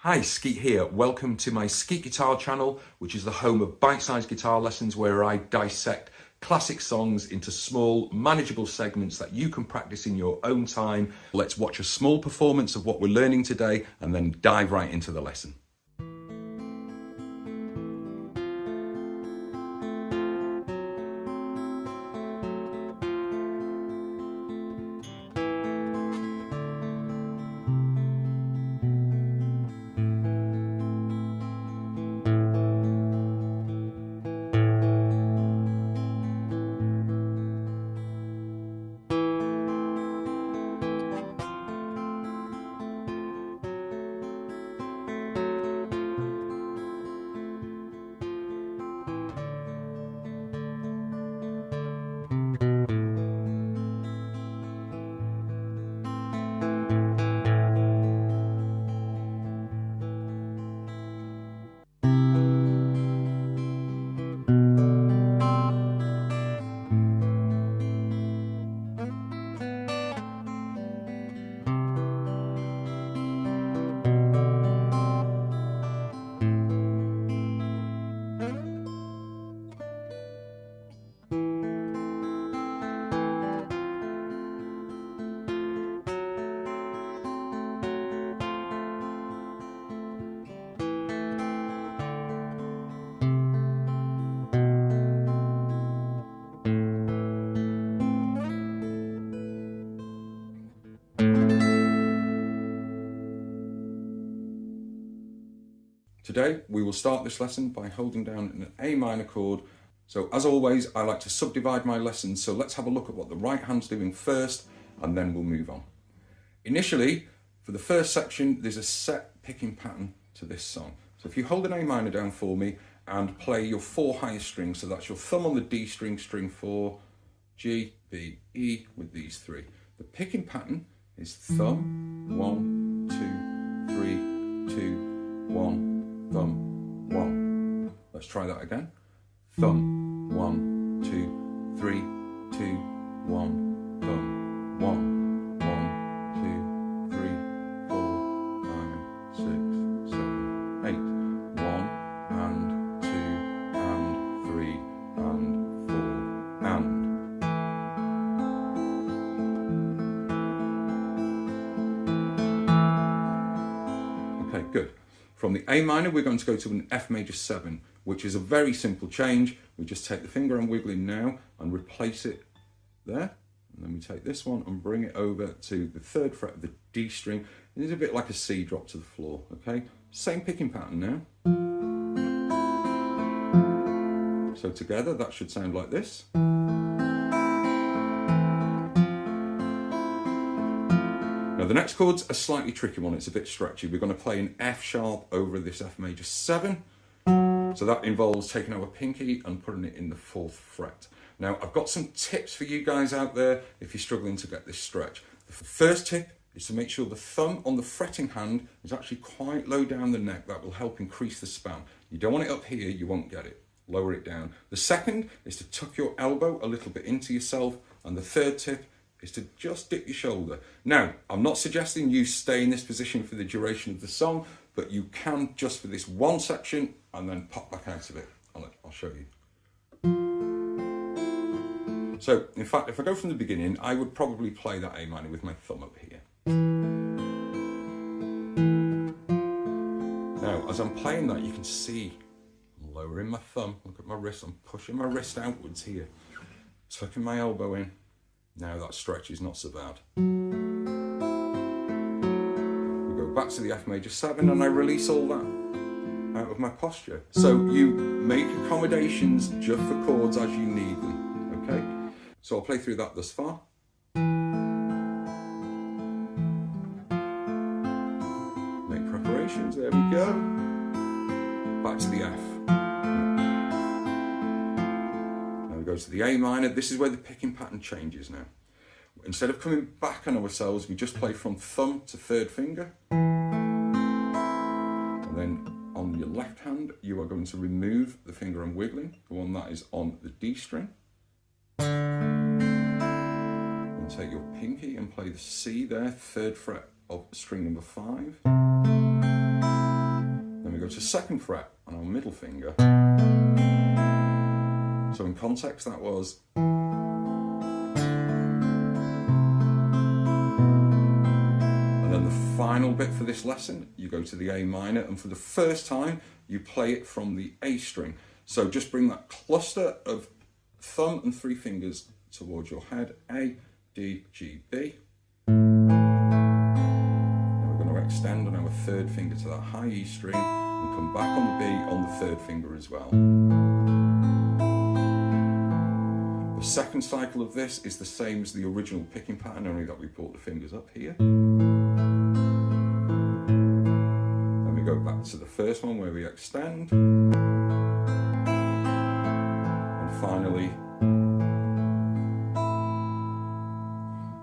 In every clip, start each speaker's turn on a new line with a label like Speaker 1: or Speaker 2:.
Speaker 1: Hi, Skeet here. Welcome to my Skeet Guitar channel, which is the home of bite-sized guitar lessons where I dissect classic songs into small, manageable segments that you can practice in your own time. Let's watch a small performance of what we're learning today and then dive right into the lesson. Today, we will start this lesson by holding down an A minor chord. So as always, I like to subdivide my lessons. So let's have a look at what the right hand's doing first, and then we'll move on. Initially, for the first section, there's a set picking pattern to this song. So if you hold an A minor down for me and play your four highest strings, so that's your thumb on the D string, string 4, G, B, E with these three. The picking pattern is thumb, 1, 2, 3, 2, 1. Thumb, 1. Let's try that again. Thumb, 1, 2, 3, 2, 1. Thumb, 1, 1, 2, 3, 4, 5, 6, 7, 8. 1 and 2 and 3 and 4 and. Okay, good. From the A minor, we're going to go to an F major 7, which is a very simple change. We just take the finger I'm wiggling now and replace it there. And then we take this one and bring it over to the 3rd fret of the D string. It is a bit like a C drop to the floor, okay? Same picking pattern now. So together, that should sound like this. Now the next chord's a slightly tricky one, it's a bit stretchy. We're going to play an F sharp over this F major 7. So that involves taking our pinky and putting it in the 4th fret. Now I've got some tips for you guys out there if you're struggling to get this stretch. The first tip is to make sure the thumb on the fretting hand is actually quite low down the neck. That will help increase the span. You don't want it up here, you won't get it. Lower it down. The second is to tuck your elbow a little bit into yourself. And the third tip is to just dip your shoulder. Now, I'm not suggesting you stay in this position for the duration of the song, but you can just for this one section and then pop back out of it. I'll show you. So, in fact, if I go from the beginning, I would probably play that A minor with my thumb up here. Now, as I'm playing that, you can see I'm lowering my thumb. Look at my wrist. I'm pushing my wrist outwards here, tucking my elbow in. Now that stretch is not so bad. We go back to the F major 7 and I release all that out of my posture. So you make accommodations just for chords as you need them, okay? So I'll play through that thus far. Make preparations, there we go. Back to the F. Goes to the A minor. This is where the picking pattern changes now. Instead of coming back on ourselves, we just play from thumb to 3rd finger. And then on your left hand, you are going to remove the finger I'm wiggling, the one that is on the D string. And take your pinky and play the C there, 3rd fret of string number 5. to second fret on our middle finger. So in context, that was. And then the final bit for this lesson, you go to the A minor, and for the first time, you play it from the A string. So just bring that cluster of thumb and three fingers towards your head. A, D, G, B. Now we're going to extend on our third finger to that high E string and come back on the B on the third finger as well. The second cycle of this is the same as the original picking pattern, only that we brought the fingers up here. Then we go back to the first one where we extend. And finally.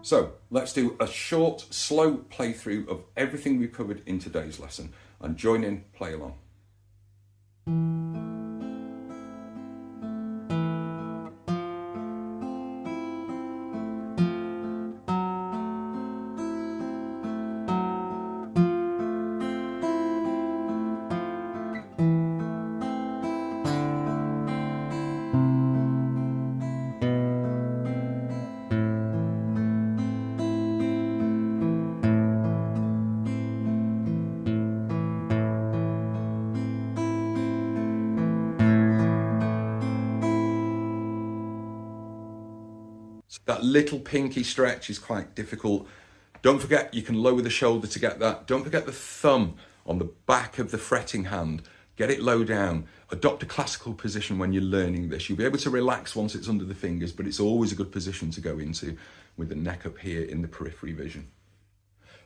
Speaker 1: So let's do a short, slow playthrough of everything we covered in today's lesson, and join in, play along. That little pinky stretch is quite difficult. Don't forget, you can lower the shoulder to get that. Don't forget the thumb on the back of the fretting hand. Get it low down. Adopt a classical position when you're learning this. You'll be able to relax once it's under the fingers, but it's always a good position to go into with the neck up here in the periphery vision.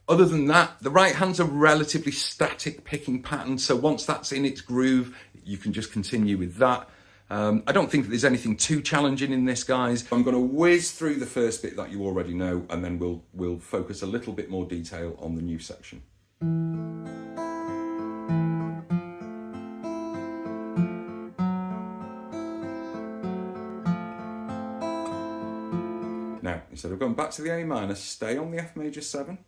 Speaker 1: Other than that, the right hand's a relatively static picking pattern, so once that's in its groove, you can just continue with that. I don't think that there's anything too challenging in this, guys. I'm going to whiz through the first bit that you already know, and then we'll focus a little bit more detail on the new section. Now, instead of going back to the A minor, stay on the F major 7.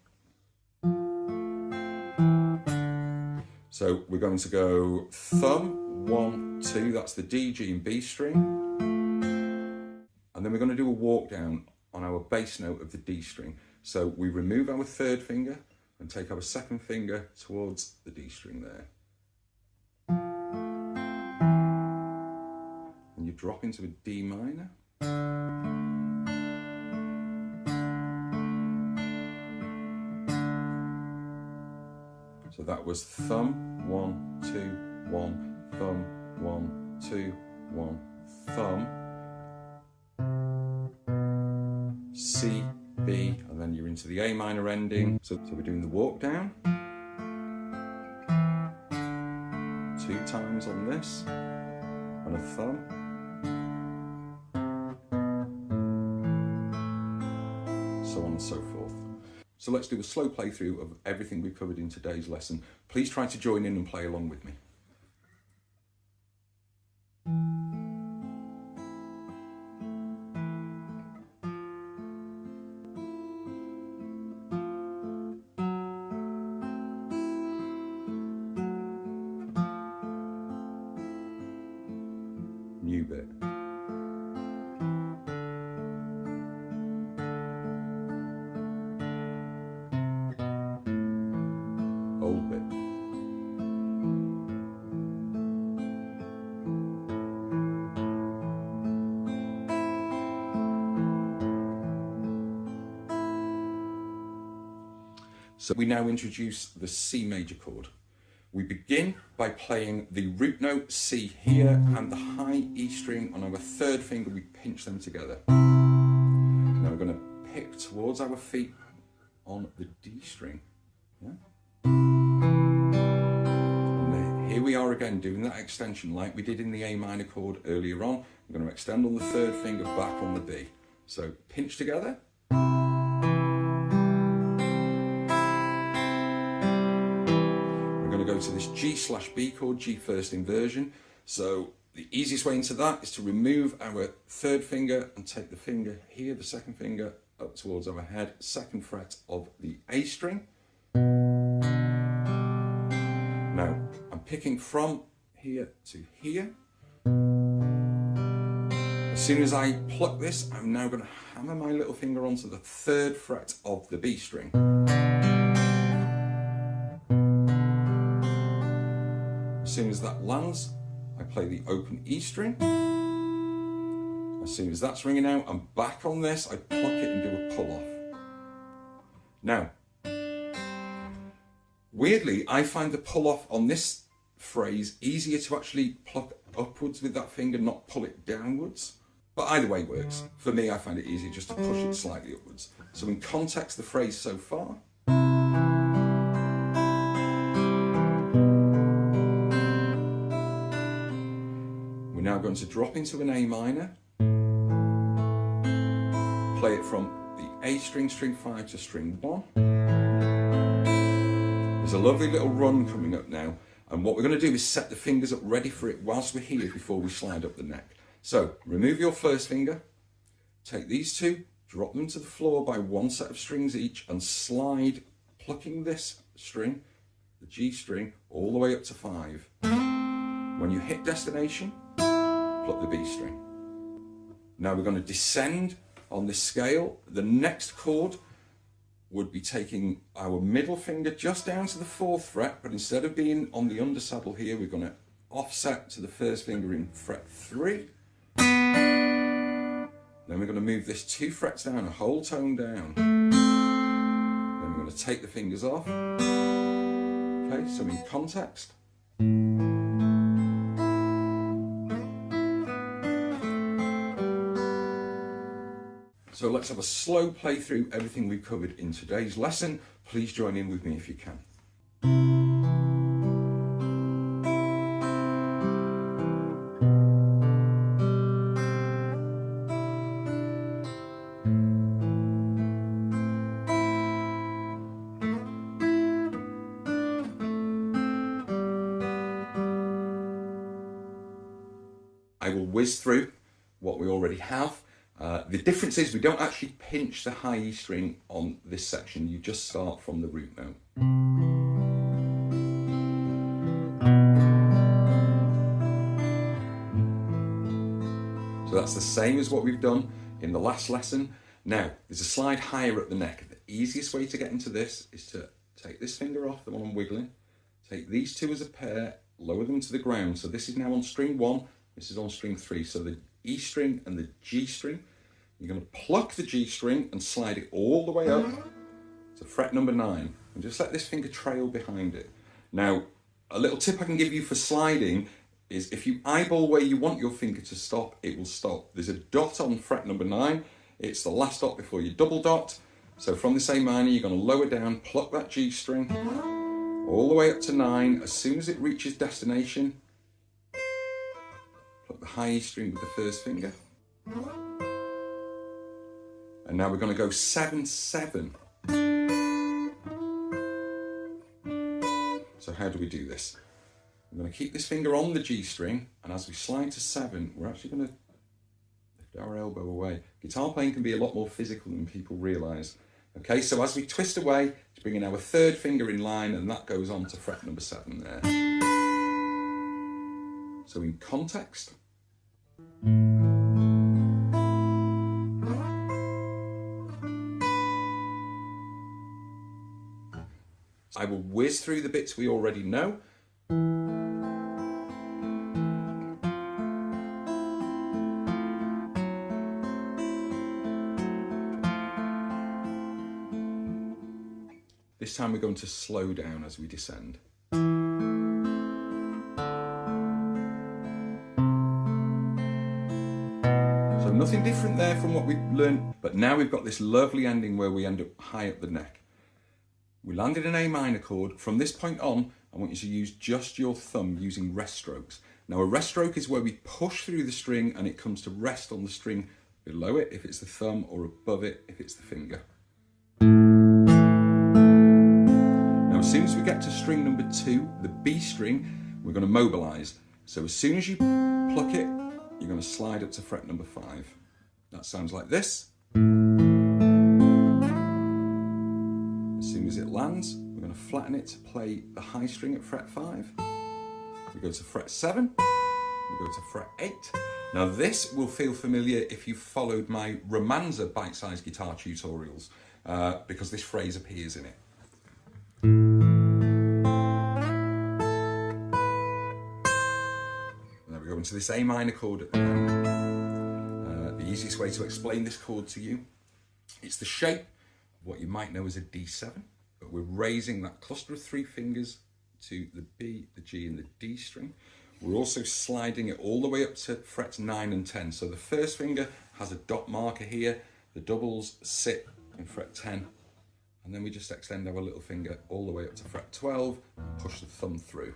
Speaker 1: So we're going to go thumb, 1, 2, that's the D, G and B string. And then we're going to do a walk down on our bass note of the D string. So we remove our third finger and take our second finger towards the D string there. And you drop into a D minor. So that was thumb, 1, 2, 1. Thumb, 1, 2, 1, thumb, C, B, and then you're into the A minor ending. So we're doing the walk down. 2 times on this, and a thumb. So on and so forth. So let's do a slow playthrough of everything we covered in today's lesson. Please try to join in and play along with me. New bit. Old bit. So we now introduce the C major chord. We begin by playing the root note C here and the high E string on our third finger. We pinch them together. Now we're going to pick towards our feet on the D string. Yeah? And then here we are again doing that extension like we did in the A minor chord earlier on. We're going to extend on the third finger back on the B. So pinch together. Go to this G/B chord, G first inversion. So the easiest way into that is to remove our third finger and take the finger here, the second finger, up towards our head, second fret of the A string. Now, I'm picking from here to here. As soon as I pluck this, I'm now going to hammer my little finger onto the 3rd fret of the B string. As soon as that lands, I play the open E string. As soon as that's ringing out, I'm back on this, I pluck it and do a pull off. Now, weirdly, I find the pull off on this phrase easier to actually pluck upwards with that finger, not pull it downwards. But either way works. For me, I find it easier just to push it slightly upwards. So in context, the phrase so far. We're now going to drop into an A minor. Play it from the A string, string 5 to string 1. There's a lovely little run coming up now. And what we're going to do is set the fingers up ready for it whilst we're here before we slide up the neck. So, remove your first finger, take these two, drop them to the floor by 1 set of strings each and slide, plucking this string, the G string, all the way up to 5. When you hit destination, pluck the B string. Now we're going to descend on this scale. The next chord would be taking our middle finger just down to the 4th fret, but instead of being on the undersaddle here, we're going to offset to the 1st finger in fret 3. Then we're going to move this 2 frets down, a whole tone down. Then we're going to take the fingers off. Okay, so in context. So let's have a slow play through everything we've covered in today's lesson. Please join in with me if you can. I will whiz through what we already have. The difference is we don't actually pinch the high E string on this section, you just start from the root note. So that's the same as what we've done in the last lesson. Now, there's a slide higher at the neck. The easiest way to get into this is to take this finger off, the one I'm wiggling, take these two as a pair, lower them to the ground. So this is now on string 1, this is on string 3. So the E string and the G string, you're going to pluck the G string and slide it all the way up to fret number 9 and just let this finger trail behind it. Now, a little tip I can give you for sliding is if you eyeball where you want your finger to stop, it will stop. There's a dot on fret number 9, it's the last dot before your double dot. So from this A minor, you're going to lower down, pluck that G string all the way up to 9. As soon as it reaches destination, pluck the high E string with the first finger. And now we're going to go 7-7. So how do we do this? I'm going to keep this finger on the G string, and as we slide to 7, we're actually going to lift our elbow away. Guitar playing can be a lot more physical than people realise. Okay, so as we twist away, it's bringing our 3rd finger in line, and that goes on to fret number 7 there. So in context. I will whiz through the bits we already know. This time we're going to slow down as we descend. So nothing different there from what we've learned, but now we've got this lovely ending where we end up high up the neck. We landed an A minor chord. From this point on, I want you to use just your thumb using rest strokes. Now a rest stroke is where we push through the string and it comes to rest on the string below it if it's the thumb, or above it if it's the finger. Now as soon as we get to string number 2, the B string, we're going to mobilize. So as soon as you pluck it, you're going to slide up to fret number 5. That sounds like this. As soon as it lands, we're going to flatten it to play the high string at fret 5. go to fret 7, we go to fret 8. Now this will feel familiar if you followed my Romanza bite-sized guitar tutorials, because this phrase appears in it. Now we go into this A minor chord at the end. The easiest way to explain this chord to you, it's the shape of what you might know as a D7, but we're raising that cluster of 3 fingers to the B, the G and the D string. We're also sliding it all the way up to frets 9 and 10. So the first finger has a dot marker here, the doubles sit in fret 10, and then we just extend our little finger all the way up to fret 12 and push the thumb through.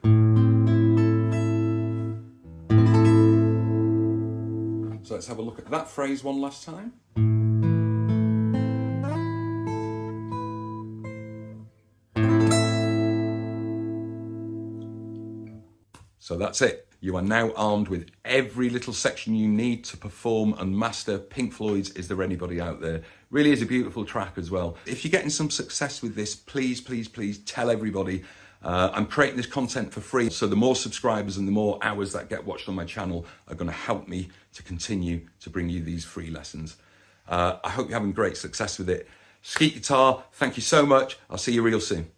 Speaker 1: So let's have a look at that phrase one last time. So that's it. You are now armed with every little section you need to perform and master Pink Floyd's Is There Anybody Out There. Really is a beautiful track as well. If you're getting some success with this, please, please, please tell everybody. I'm creating this content for free, so the more subscribers and the more hours that get watched on my channel are going to help me to continue to bring you these free lessons. I hope you're having great success with it. Skeet Guitar, thank you so much. I'll see you real soon.